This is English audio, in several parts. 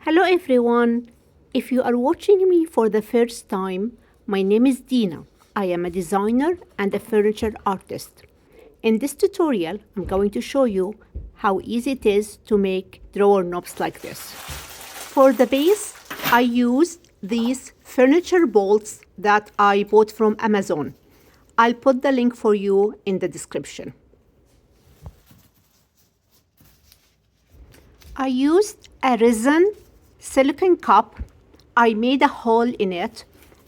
Hello everyone! If you are watching me for the first time, my name is Dina. I am a designer and a furniture artist. In this tutorial, I'm going to show you how easy it is to make drawer knobs like this. For the base, I used these furniture bolts that I bought from Amazon. I'll put the link for you in the description. I used a resin silicone cup. I made a hole in it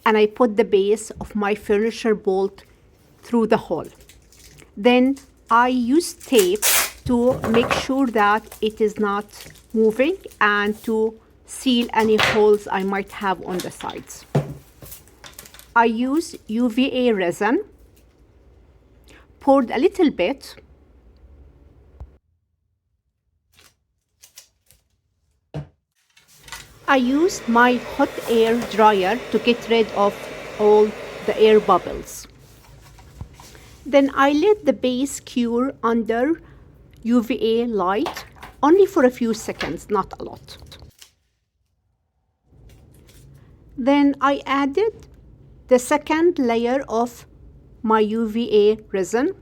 and I put the base of my furniture bolt through the hole. Then I used tape to make sure that it is not moving and to seal any holes I might have on the sides. I used UVA resin, poured a little bit. I used my hot air dryer to get rid of all the air bubbles. Then I let the base cure under UVA light, only for a few seconds, not a lot. Then I added the second layer of my UVA resin.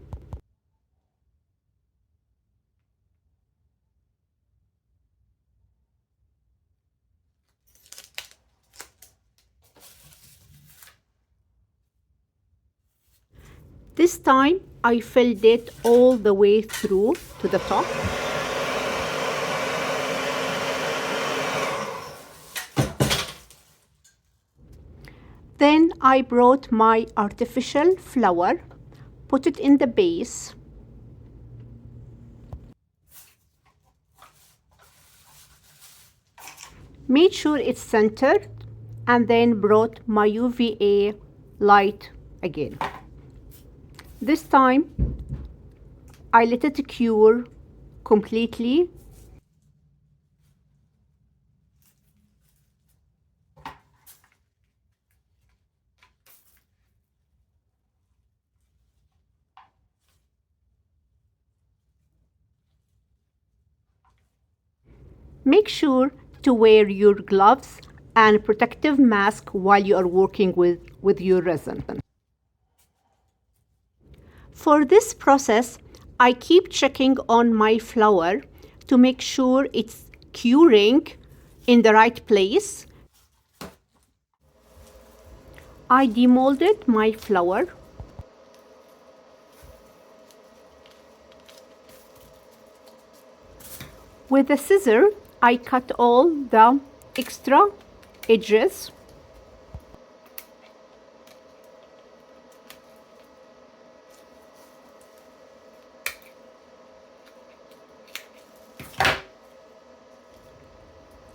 This time I filled it all the way through to the top. Then I brought my artificial flower, put it in the base. Made sure it's centered and then brought my UVA light again. This time, I let it cure completely. Make sure to wear your gloves and protective mask while you are working with your resin. For this process, I keep checking on my flower to make sure it's curing in the right place. I demolded my flower. With a scissor, I cut all the extra edges.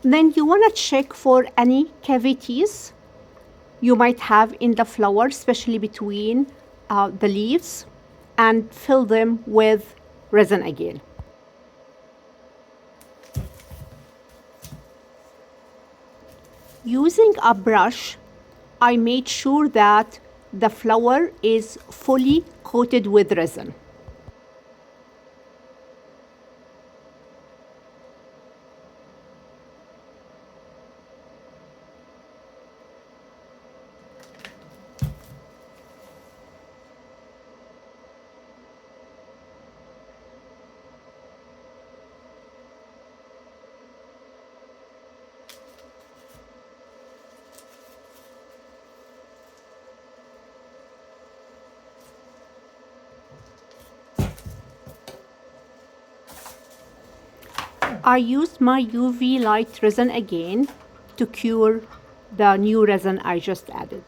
Then you want to check for any cavities you might have in the flower, especially between the leaves, and fill them with resin again. Using a brush, I made sure that the flower is fully coated with resin. I used my UV light resin again to cure the new resin I just added.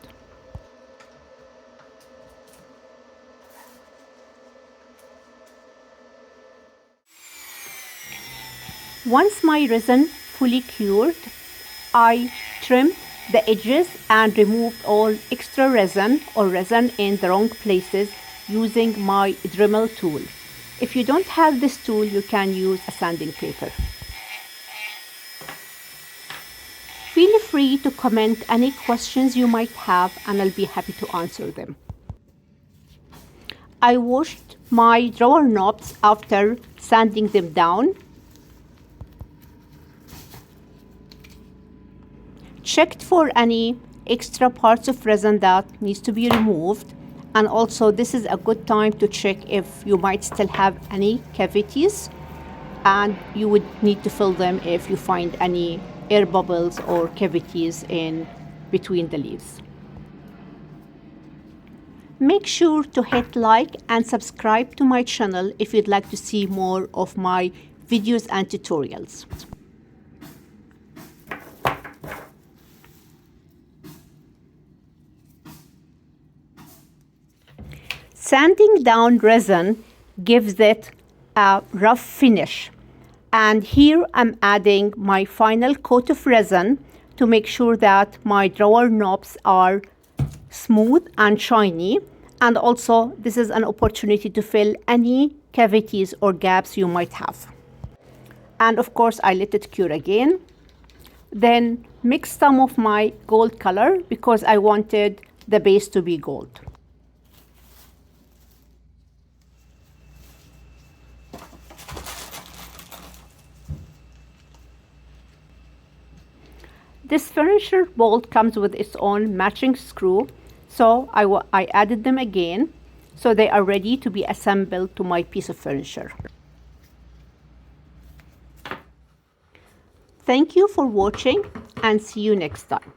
Once my resin fully cured, I trimmed the edges and removed all extra resin or resin in the wrong places using my Dremel tool. If you don't have this tool, you can use a sanding paper. Feel free to comment any questions you might have and I'll be happy to answer them. I washed my drawer knobs after sanding them down. checked for any extra parts of resin that needs to be removed, and also this is a good time to check if you might still have any cavities, and you would need to fill them if you find any air bubbles or cavities in between the leaves. Make sure to hit like and subscribe to my channel if you'd like to see more of my videos and tutorials. Sanding down resin gives it a rough finish, and here I'm adding my final coat of resin to make sure that my drawer knobs are smooth and shiny, and also this is an opportunity to fill any cavities or gaps you might have. And of course I let it cure again. Then mix some of my gold color because I wanted the base to be gold. This furniture bolt comes with its own matching screw, so I added them again so they are ready to be assembled to my piece of furniture. Thank you for watching and see you next time.